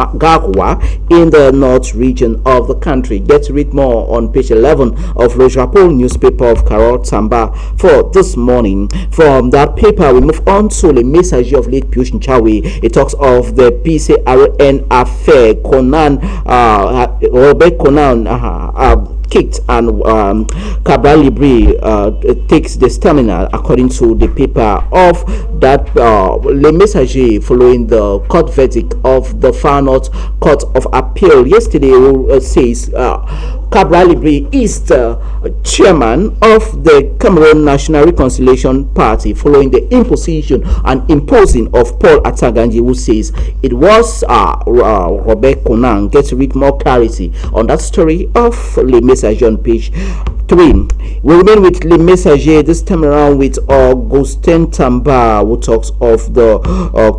Garwa in the north region of the country. Get to read more on page 11 of Le Japon newspaper of Carol Samba for this morning. From that paper, we move on to the message of late Piyush Nchawi. It talks of the PCRN affair. Robert Conan kicked, and Cabral Libri takes the stamina, according to the paper of that Le Messager, following the court verdict of the Far North Court of Appeal yesterday. Says Cabral Libri is the chairman of the Cameroon National Reconciliation Party, following the imposition and imposing of Paul Ataganji, who says it was Robert Conan. Get to read more clarity on that story of Le Messager on page 3. We remain with Le Messager, this time around with Augustin Tamba, who talks of the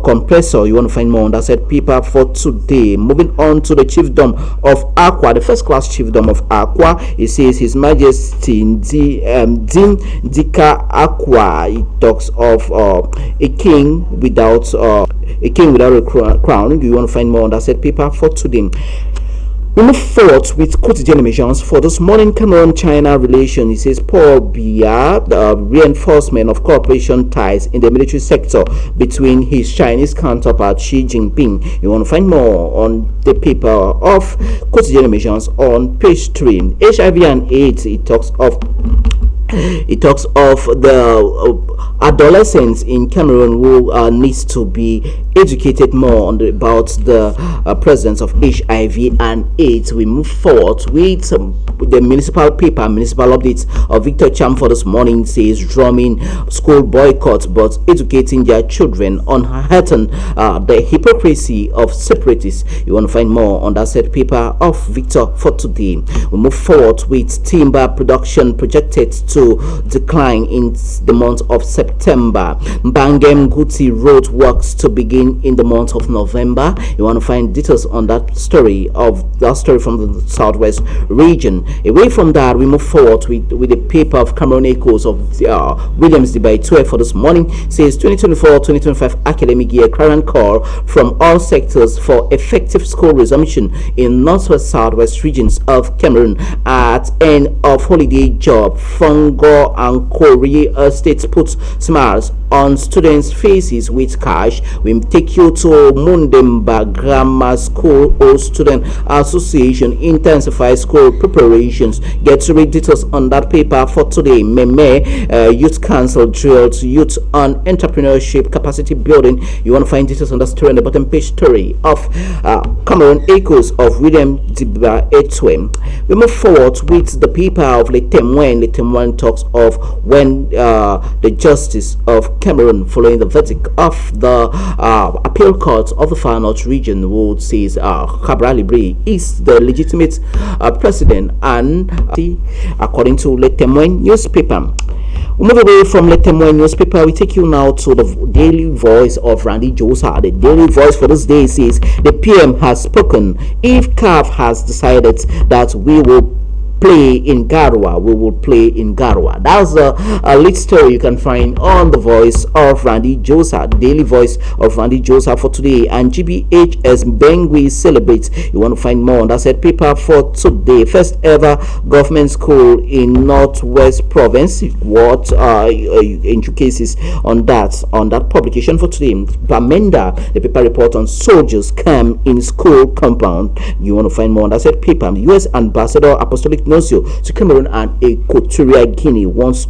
compressor. You want to find more on that said paper for today. Moving on to the chiefdom of Akwa, the first class chiefdom of Akwa. It says His Majesty Din Dika Akwa. It talks of a king without a crown. You want to find more on that said paper for today. We move forward with quotidian emissions for this morning. Cameroon-China relation. It says Paul Biya, the reinforcement of cooperation ties in the military sector between his Chinese counterpart Xi Jinping. You want to find more on the paper of quotidian emissions on page 3. HIV and AIDS. It talks of the adolescents in Cameroon who needs to be educated more about the presence of HIV and AIDS. We move forward with the municipal paper, municipal updates of Victor Cham for this morning. Says drumming school boycott, but educating their children on the hypocrisy of separatists. You want to find more on that said paper of Victor for today. We move forward with timber production projected to decline in the month of September. Bangem Guti road works to begin in the month of November. You want to find details on that story from the southwest region. Away from that, we move forward with the paper of Cameroon Echoes of Williams by 12 for this morning. Says 2024-2025 academic year clarion call from all sectors for effective school resumption in northwest southwest regions of Cameroon at end of holiday job. Fongo and Korea states puts smiles on students' faces with cash. We take you to Mundemba Grammar School or Student Association intensifies school preparations. Get to read details on that paper for today. Meme Youth Council drills youth on entrepreneurship capacity building. You want to find details on that story on the bottom page story of Cameroon Echoes of William Diba Etwe. We move forward with the paper of Le Témoin. Le Témoin talks of when the justice of Cameroon, following the verdict of the appeal court of the Far North region, who says Cabral Libri is the legitimate president, and according to Le Témoin newspaper. We move away from Le Témoin newspaper. We take you now to the Daily Voice of Randy Josa. The Daily Voice for this day says the PM has spoken. If CAF has decided that we will play in Garwa, we will play in Garwa. That's a lead story you can find on the Voice of Randy Josa, Daily Voice of Randy Josa for today. And GBHS Bengui celebrates. You want to find more on that said paper for today. First ever government school in Northwest Province. What intricacies on that publication for today. Bamenda, the paper report on soldiers camp in school compound. You want to find more on that said paper. U.S. Ambassador Apostolic Nuncio to Cameroon and Equatorial Guinea wants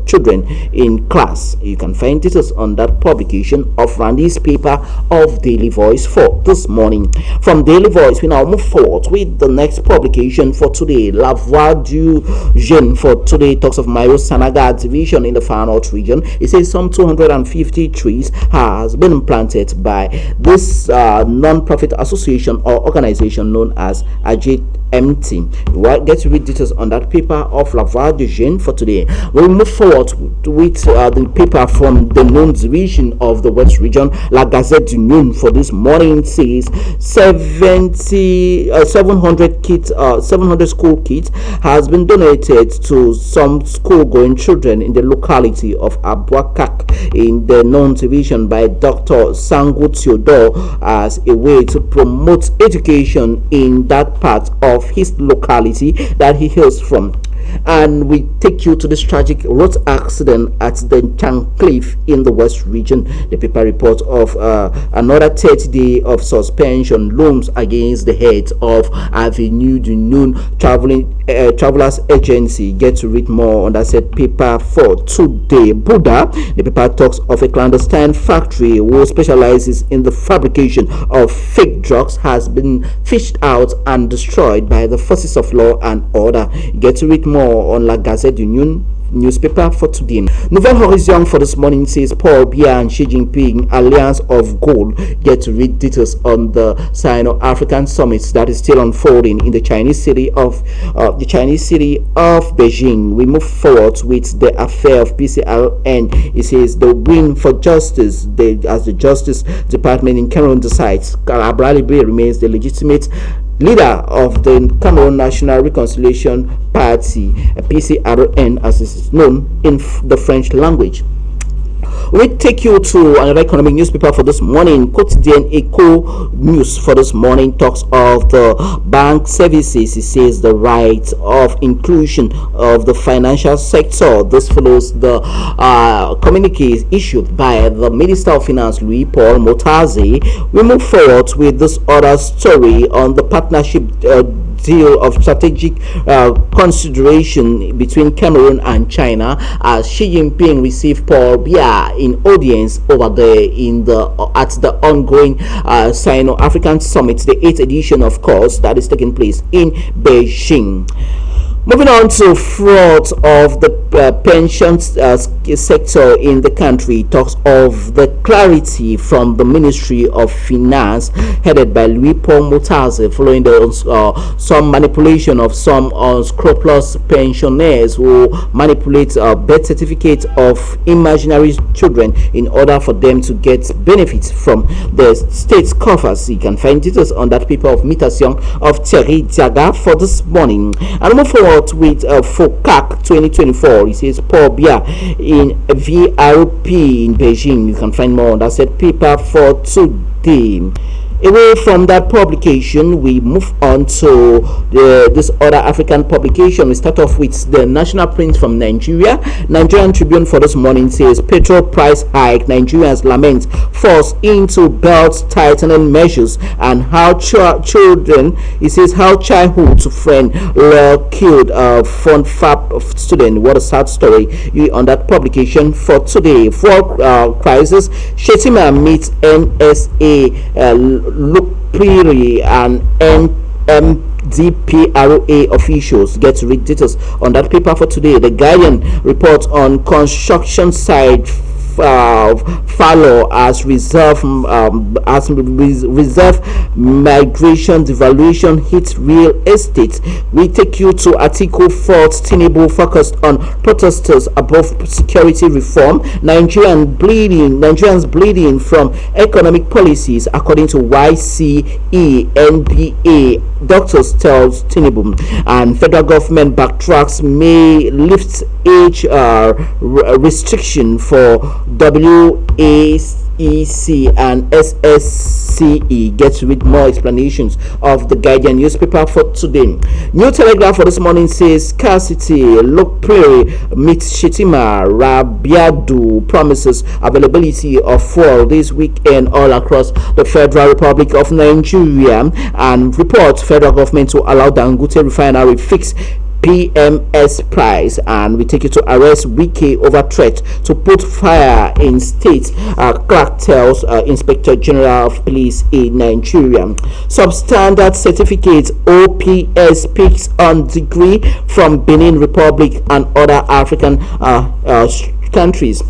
children in class. You can find details on that publication of Randy's paper of Daily Voice for this morning. From Daily Voice, we now move forward with the next publication for today. La Voix du Jeune for today talks of Mayo Sanaga division in the Far North region. It says some 250 trees has been planted by this non-profit association or organization known as Ajit MT. Get to read details on that paper of Laval de Jeune for today. We'll move forward with the paper from the Noon division of the West Region. La Gazette du Noon for this morning says 700 school kits has been donated to some school-going children in the locality of Abuakak in the Noon division by Dr. Sangu Theodore as a way to promote education in that part of his locality that he hails from. And we take you to this tragic road accident at the Chancliffe in the West Region. The paper reports of another 30 day of suspension looms against the head of Avenue du Noon Travelers Agency. Get to read more on that said paper for today. Buddha, the paper talks of a clandestine factory who specializes in the fabrication of fake drugs, has been fished out and destroyed by the forces of law and order. Get to read more on La Gazette du Noon newspaper for today. Nouvelle Horizon for this morning says Paul Biya and Xi Jinping alliance of gold. Get to read details on the Sino-African summit that is still unfolding in the Chinese city of Beijing. We move forward with the affair of PCLN. It says the win for justice. As the Justice Department in Cameroon decides, Abralibe remains the legitimate leader of the Cameroon National Reconciliation Party, PCRN as it is known in the French language. We take you to another economic newspaper for this morning. Quotidien Eco News for this morning talks of the bank services. It says the right of inclusion of the financial sector. This follows the communique issued by the Minister of Finance, Louis Paul Motaze. We move forward with this other story on the partnership deal of strategic consideration between Cameroon and China as Xi Jinping received Paul Biya in audience over there at the ongoing Sino-African Summit, the 8th edition, of course, that is taking place in Beijing. Moving on to fraud of the pension sector in the country, talks of the clarity from the Ministry of Finance headed by Louis Paul Motaze following some manipulation of some unscrupulous pensioners who manipulate birth certificates of imaginary children in order for them to get benefits from the state's coffers. You can find details on that paper of Mutation of Thierry Diaga for this morning. And move forward with FOCAC 2024. It says Paul Biya in VRP in Beijing. You can find more on that said paper for today. Away from that publication, we move on to this other African publication. We start off with the national print from Nigeria. Nigerian Tribune for this morning says petrol price hike, Nigerians lament force into belt tightening measures, and how children, it says how childhood to friend law killed fun fab student. What a sad story on that publication for today. For crisis, Shetima meets NSA Lupiri and NMDPRA officials. Get to read details on that paper for today. The Guardian reports on construction site fallow as reserve migration devaluation hits real estate. We take you to Article 4. Tinubu focused on protesters above security reform. Nigerians bleeding from economic policies according to YCE-NBA. Doctors tells Tinubu. And federal government backtracks may lift age restriction for WAEC and SSCE. Get to read more explanations of the Guardian newspaper for today. New Telegraph for this morning says scarcity. Lupiri meets Shetima. Rabiadu promises availability of fuel this weekend all across the Federal Republic of Nigeria, and reports federal government to allow Dangote refinery fix PMS price. And we take you to arrest Wike over threat to put fire in state. Clark tells Inspector General of Police in Nigeria. Substandard certificate OPS picks on degree from Benin Republic and other African countries.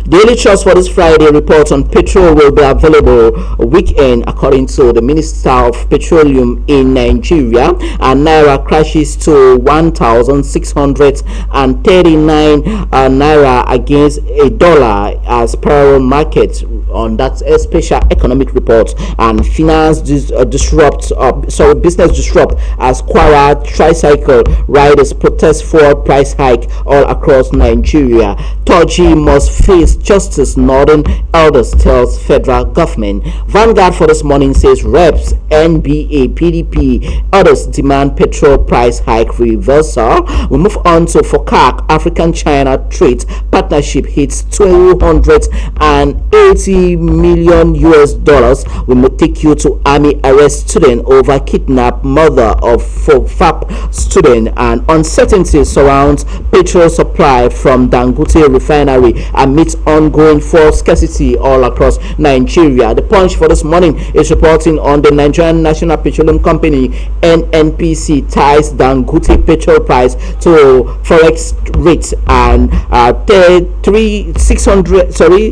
Daily Trust for this Friday reports on petrol will be available weekend according to the Minister of Petroleum in Nigeria, and Naira crashes to 1,639 Naira against a dollar as per market on that special economic report. And finance business disrupt as Kwara tricycle riders protest for price hike all across Nigeria. Toji must face justice, Northern elders tells federal government. Vanguard for this morning says reps, NBA, PDP, others demand petrol price hike reversal. We move on to FOCAC. African-China trade partnership hits 280 million US dollars. We will take you to army arrest student over kidnap mother of FAP student, and uncertainty surrounds petrol supply from Dangote refinery amidst ongoing fuel scarcity all across Nigeria. The Punch for this morning is reporting on the Nigerian National Petroleum Company NNPC ties Dangote petrol price to forex rate, and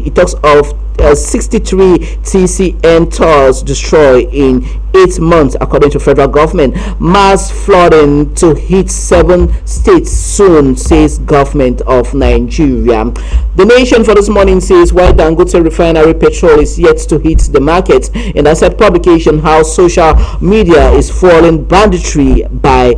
it talks of 63 TCM tolls destroyed in 8 months according to federal government. Mass flooding to hit 7 states soon, says government of Nigeria. The Nation for this morning says while Dangote refinery petrol is yet to hit the market, in that said publication how social media is fueling banditry by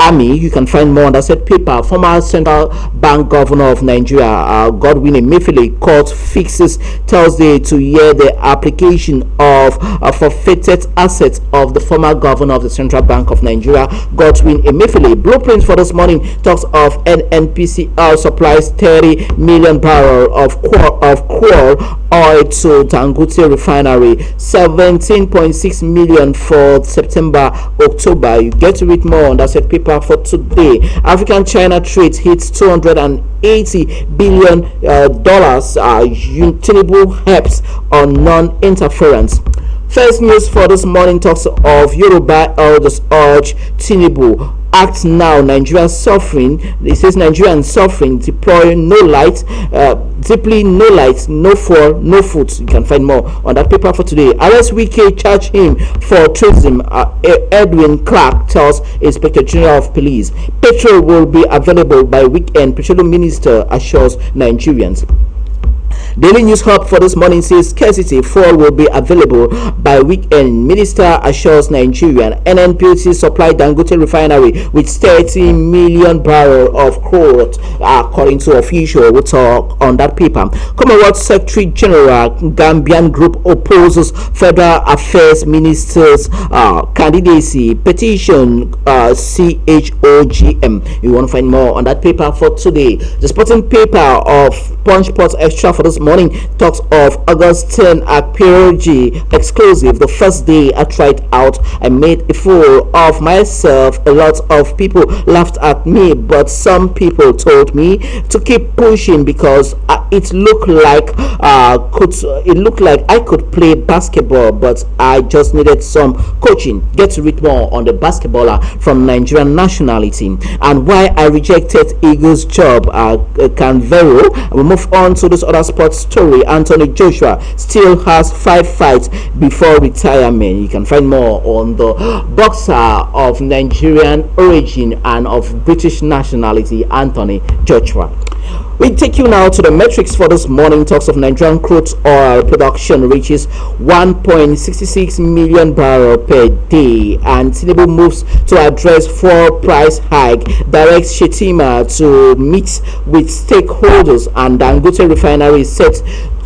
army. You can find more on that said paper. Former Central Bank Governor of Nigeria, Godwin Emefiele, court fixes Thursday to hear the application of forfeited assets of the former governor of the Central Bank of Nigeria, Godwin Emefiele. Blueprint for this morning talks of NNPCL supplies 30 million barrel of crude oil to Dangote refinery, 17.6 million for September October. You get to read more on that said paper for today. African China trade hits 280 billion dollars. Tinubu helps on non-interference. First news for this morning talks of Yoruba elders urge Tinubu act now. Nigeria suffering. It says Nigerian suffering, deploy no light, deeply no light, no fuel, no food. You can find more on that paper for today. Arrest Wike, charge him for treason. Edwin Clark tells Inspector General of Police. Petrol will be available by weekend, Petroleum Minister assures Nigerians. Daily News Hub for this morning says scarcity fuel will be available by weekend. Minister assures Nigerian. NNPC supply Dangote refinery with 30 million barrel of crude, according to official. We'll talk on that paper. Commonwealth Secretary General Gambian Group opposes Federal Affairs Minister's candidacy petition. CHOGM. You want to find more on that paper for today. The sporting paper of Punch Sports Extra for this morning talks of Augustine Akperoji exclusive. The first day I tried out, I made a fool of myself. A lot of people laughed at me, but some people told me to keep pushing because it looked like I could play basketball, but I just needed some coaching. Get to read more on the basketballer from Nigerian nationality and why I rejected Eagles job. Canvero. We move on to this other sports story. Anthony Joshua still has 5 fights before retirement. You can find more on the boxer of Nigerian origin and of British nationality, Anthony Joshua. We take you now to the metrics for this morning. Talks of Nigerian crude oil production reaches 1.66 million barrels per day, and Tinubu moves to address fuel price hike, directs Shetima to meet with stakeholders, and Dangote refinery set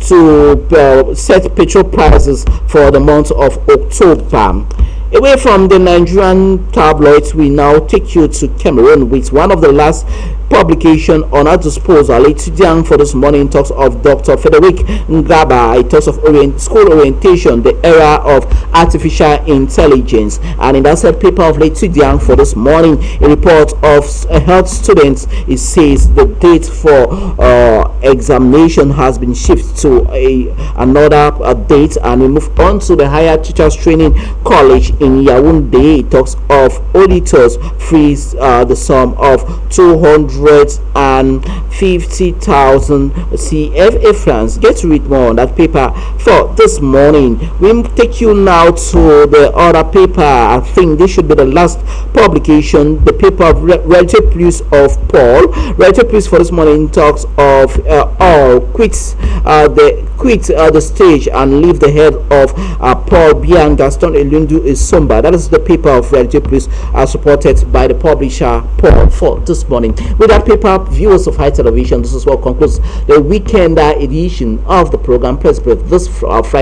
to set petrol prices for the month of October. Away from the Nigerian tabloids, we now take you to Cameroon with one of the last publication on our disposal. Etidiang for this morning talks of Dr. Frederick Ngaba. It talks of school orientation, the era of artificial intelligence. And in that said paper of Etidiang for this morning, a report of health students, it says the date for examination has been shifted to another date. And we move on to the Higher Teachers Training College in Yaoundé. It talks of auditors frees the sum of 200 150,000 CFA francs. Get to read more on that paper for this morning. We take you now to the other paper. I think this should be the last publication, the paper of Reality Plus of Paul. Reality Plus for this morning talks of all quits the stage and leave the head of Paul Biya and Gaston Elundu Isumba. That is the paper of Reality Plus supported by the publisher Paul for this morning. With that paper, viewers of High Television, this is what concludes the weekend edition of the program Press Brief this Friday.